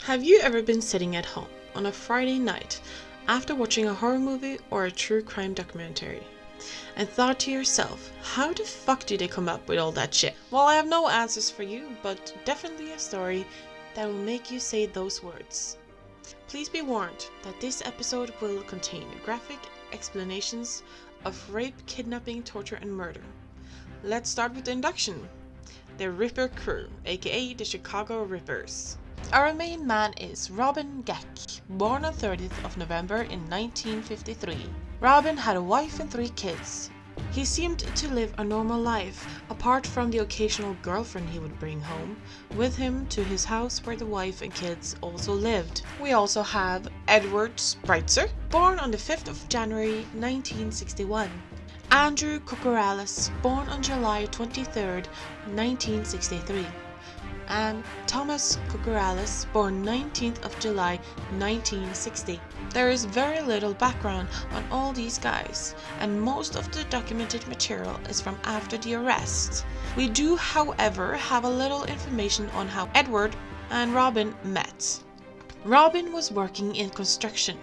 Have you ever been sitting at home on a Friday night after watching a horror movie or a true crime documentary and thought to yourself, how the fuck do they come up with all that shit? Well, I have no answers for you, but definitely a story that will make you say those words. Please be warned that this episode will contain graphic explanations of rape, kidnapping, torture, and murder. Let's start with the induction. The Ripper Crew, aka the Chicago Rippers. Our main man is Robin Geck, born on 30th of November in 1953. Robin had a wife and 3 kids. He seemed to live a normal life, apart from the occasional girlfriend he would bring home with him to his house where the wife and kids also lived. We also have Edward Spreitzer, born on the 5th of January 1961. Andrew Cucurallis, born on July 23rd, 1963. And Thomas Cucurallis, born 19th of July 1960. There is very little background on all these guys, and most of the documented material is from after the arrest. We do, however, have a little information on how Edward and Robin met. Robin was working in construction,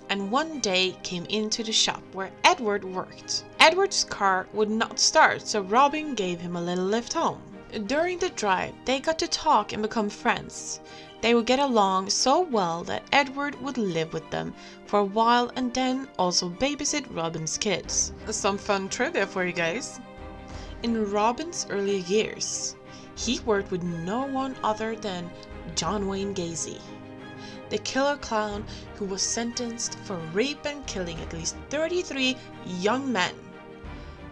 and one day came into the shop where Edward worked. Edward's car would not start, so Robin gave him a little lift home. During the drive, they got to talk and become friends. They would get along so well that Edward would live with them for a while and then also babysit Robin's kids. Some fun trivia for you guys. In Robin's early years, he worked with no one other than John Wayne Gacy, the killer clown who was sentenced for rape and killing at least 33 young men.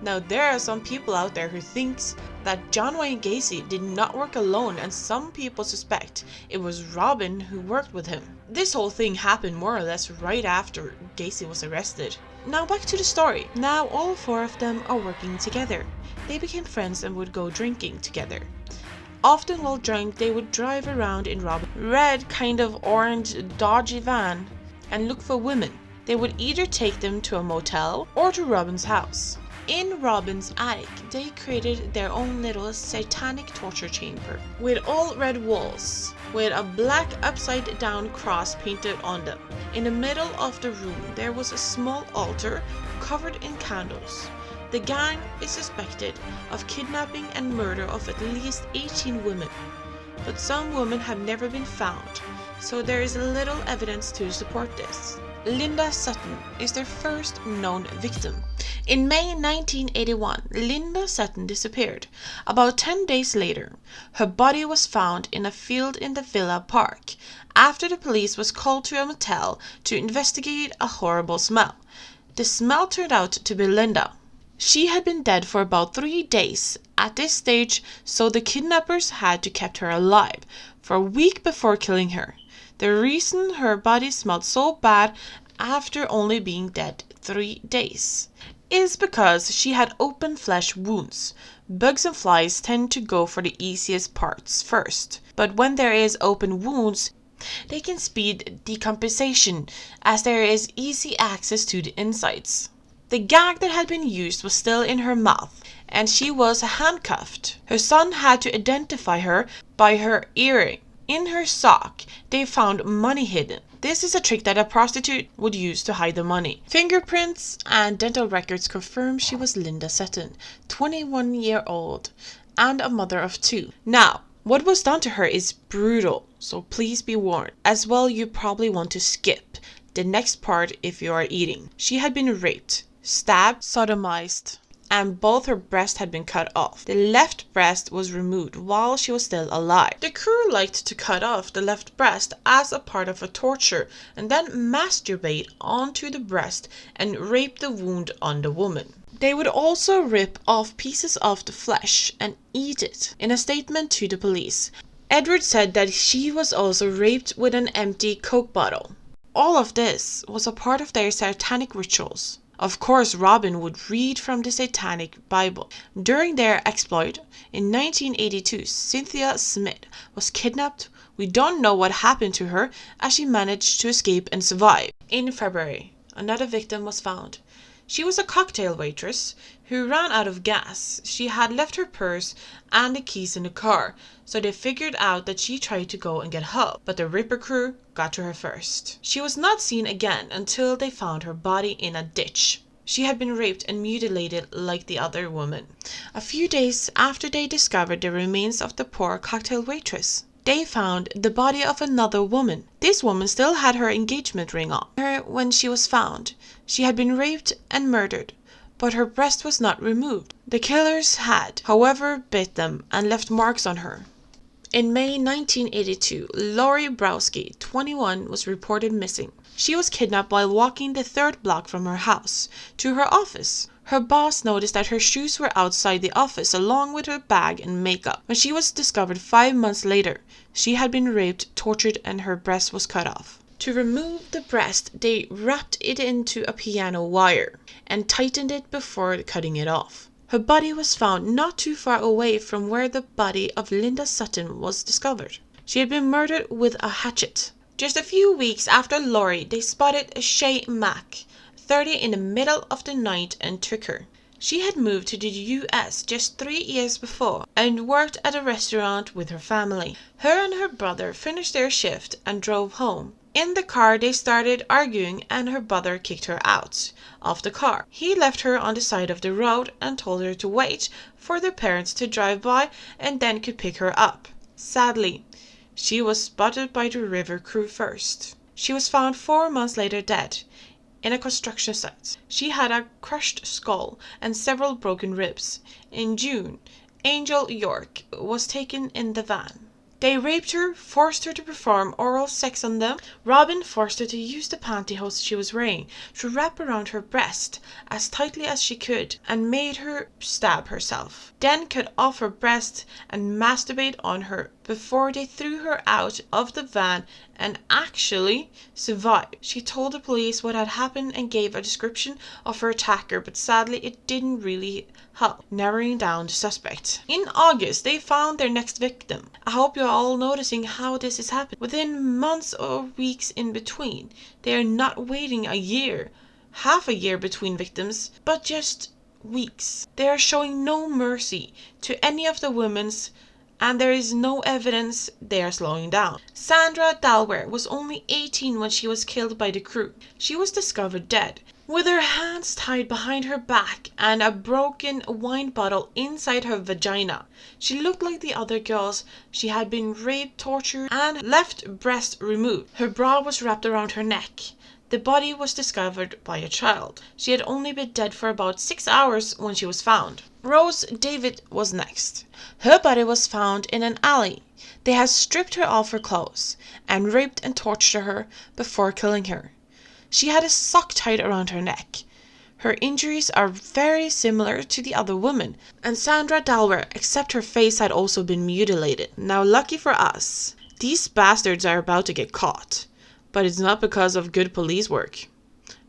Now, there are some people out there who thinks that John Wayne Gacy did not work alone, and some people suspect it was Robin who worked with him. This whole thing happened more or less right after Gacy was arrested. Now back to the story. Now all 4 of them are working together. They became friends and would go drinking together. Often while drunk, they would drive around in Robin's red, kind of orange, dodgy van and look for women. They would either take them to a motel or to Robin's house. In Robin's attic, they created their own little satanic torture chamber with all red walls, with a black upside down cross painted on them. In the middle of the room, there was a small altar covered in candles. The gang is suspected of kidnapping and murder of at least 18 women, but some women have never been found, so there is little evidence to support this. Linda Sutton is their first known victim. In May 1981, Linda Sutton disappeared. About 10 days later, her body was found in a field in the Villa Park after the police was called to a motel to investigate a horrible smell. The smell turned out to be Linda. She had been dead for about 3 days at this stage, so the kidnappers had to keep her alive for a week before killing her. The reason her body smelled so bad after only being dead 3 days is because she had open flesh wounds. Bugs and flies tend to go for the easiest parts first, but when there is open wounds, they can speed decomposition as there is easy access to the insides. The gag that had been used was still in her mouth, and she was handcuffed. Her son had to identify her by her earring. In her sock, they found money hidden. This is a trick that a prostitute would use to hide the money. Fingerprints and dental records confirm she was Linda Sutton, 21-year-old, and a mother of 2. Now, what was done to her is brutal, so please be warned. As well, you probably want to skip the next part if you are eating. She had been raped, stabbed, sodomized, and both her breasts had been cut off. The left breast was removed while she was still alive. The crew liked to cut off the left breast as a part of a torture and then masturbate onto the breast and rape the wound on the woman. They would also rip off pieces of the flesh and eat it. In a statement to the police, Edward said that she was also raped with an empty Coke bottle. All of this was a part of their satanic rituals. Of course, Robin would read from the Satanic Bible. During their exploit, in 1982, Cynthia Smith was kidnapped. We don't know what happened to her as she managed to escape and survive. In February, another victim was found. She was a cocktail waitress who ran out of gas. She had left her purse and the keys in the car, so they figured out that she tried to go and get help, but the Ripper crew got to her first. She was not seen again until they found her body in a ditch. She had been raped and mutilated like the other woman. A few days after they discovered the remains of the poor cocktail waitress, they found the body of another woman. This woman still had her engagement ring on her when she was found. She had been raped and murdered, but her breast was not removed. The killers had, however, bit them and left marks on her. In May 1982, Laurie Browsky, 21, was reported missing. She was kidnapped while walking the 3rd block from her house to her office. Her boss noticed that her shoes were outside the office along with her bag and makeup. When she was discovered 5 months later, she had been raped, tortured, and her breast was cut off. To remove the breast, they wrapped it into a piano wire and tightened it before cutting it off. Her body was found not too far away from where the body of Linda Sutton was discovered. She had been murdered with a hatchet. Just a few weeks after Laurie, they spotted Shay Mack, 30, in the middle of the night and took her. She had moved to the US just 3 years before and worked at a restaurant with her family. Her and her brother finished their shift and drove home. In the car, they started arguing and her brother kicked her out of the car. He left her on the side of the road and told her to wait for their parents to drive by and then could pick her up. Sadly, she was spotted by the river crew first. She was found 4 months later dead in a construction site. She had a crushed skull and several broken ribs. In June, Angel York was taken in the van. They raped her, forced her to perform oral sex on them. Robin forced her to use the pantyhose she was wearing to wrap around her breast as tightly as she could and made her stab herself. Then cut off her breast and masturbate on her before they threw her out of the van and actually survived. She told the police what had happened and gave a description of her attacker, but sadly it didn't really help narrowing down the suspect. In August, they found their next victim. I hope you're all noticing how this is happening. Within months or weeks in between. They are not waiting a year, half a year between victims, but just weeks. They are showing no mercy to any of the women's, and there is no evidence they are slowing down. Sandra Dalware was only 18 when she was killed by the crew. She was discovered dead, with her hands tied behind her back and a broken wine bottle inside her vagina. She looked like the other girls. She had been raped, tortured, and left breast removed. Her bra was wrapped around her neck. The body was discovered by a child. She had only been dead for about 6 hours when she was found. Rose David was next. Her body was found in an alley. They had stripped her of her clothes and raped and tortured her before killing her. She had a sock tied around her neck. Her injuries are very similar to the other woman, and Sandra Dalware, except her face had also been mutilated. Now, lucky for us, these bastards are about to get caught, but it's not because of good police work.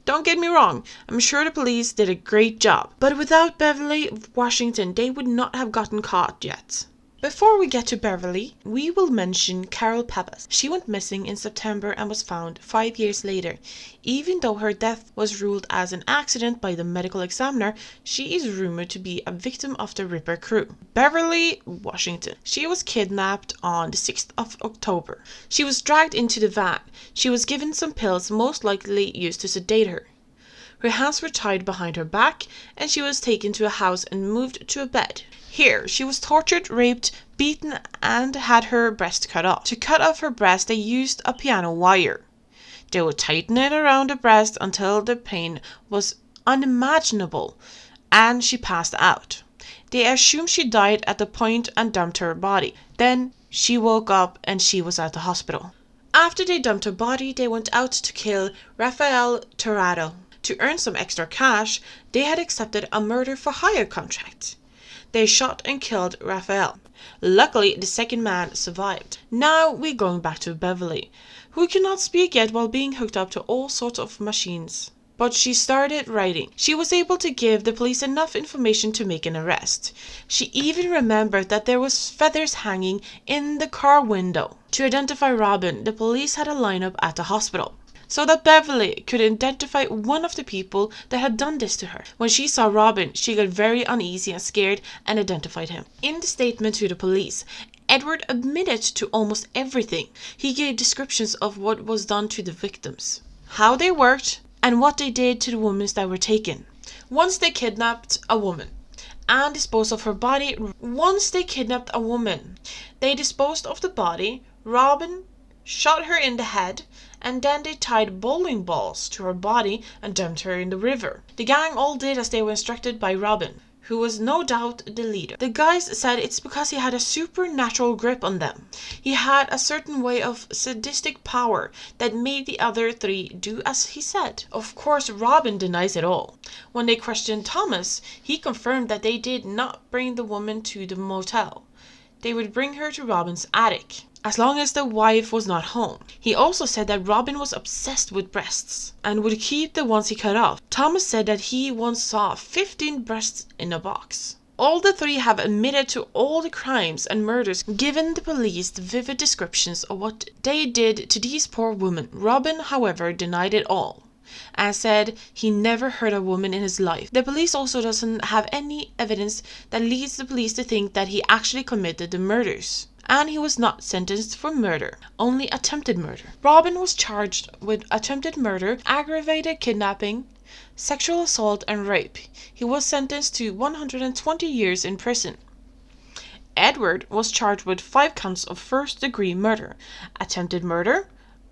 Don't get me wrong, I'm sure the police did a great job, but without Beverly, Washington, they would not have gotten caught yet. Before we get to Beverly, we will mention Carol Peppas. She went missing in September and was found 5 years later. Even though her death was ruled as an accident by the medical examiner, she is rumored to be a victim of the Ripper crew. Beverly, Washington. She was kidnapped on the 6th of October. She was dragged into the van. She was given some pills most likely used to sedate her. Her hands were tied behind her back, and she was taken to a house and moved to a bed. Here, she was tortured, raped, beaten, and had her breast cut off. To cut off her breast, they used a piano wire. They would tighten it around the breast until the pain was unimaginable, and she passed out. They assumed she died at the point and dumped her body. Then she woke up and she was at the hospital. After they dumped her body, they went out to kill Rafael Torrado. To earn some extra cash, they had accepted a murder-for-hire contract. They shot and killed Rafael. Luckily, the second man survived. Now we're going back to Beverly, who cannot speak yet while being hooked up to all sorts of machines. But she started writing. She was able to give the police enough information to make an arrest. She even remembered that there was feathers hanging in the car window. To identify Robin, the police had a lineup at the hospital. so that Beverly could identify one of the people that had done this to her. When she saw Robin, she got very uneasy and scared and identified him. In the statement to the police, Edward admitted to almost everything. He gave descriptions of what was done to the victims, how they worked, and what they did to the women that were taken. Once they kidnapped a woman and disposed of her body. They disposed of the body. Robin shot her in the head, and then they tied bowling balls to her body and dumped her in the river. The gang all did as they were instructed by Robin, who was no doubt the leader. The guys said it's because he had a supernatural grip on them. He had a certain way of sadistic power that made the other three do as he said. Of course, Robin denies it all. When they questioned Thomas, he confirmed that they did not bring the woman to the motel. They would bring her to Robin's attic, as long as the wife was not home. He also said that Robin was obsessed with breasts and would keep the ones he cut off. Thomas said that he once saw 15 breasts in a box. All the three have admitted to all the crimes and murders, given the police vivid descriptions of what they did to these poor women. Robin, however, denied it all and said he never hurt a woman in his life. The police also doesn't have any evidence that leads the police to think that he actually committed the murders. And he was not sentenced for murder, only attempted murder. Robin was charged with attempted murder, aggravated kidnapping, sexual assault, and rape. He was sentenced to 120 years in prison. Edward was charged with 5 counts of first-degree murder, attempted murder,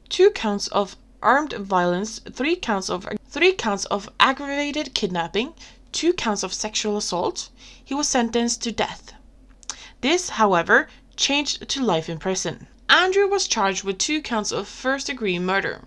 2 counts of armed violence, 3 counts of aggravated kidnapping, 2 counts of sexual assault. He was sentenced to death. This, however, changed to life in prison. Andrew was charged with 2 counts of first-degree murder,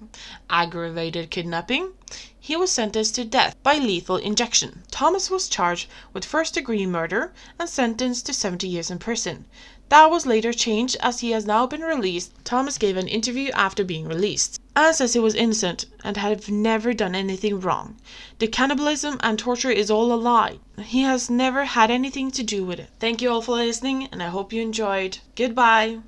aggravated kidnapping. He was sentenced to death by lethal injection. Thomas was charged with first-degree murder and sentenced to 70 years in prison. That was later changed as he has now been released. Thomas gave an interview after being released and says he was innocent and had never done anything wrong. The cannibalism and torture is all a lie. He has never had anything to do with it. Thank you all for listening, and I hope you enjoyed. Goodbye.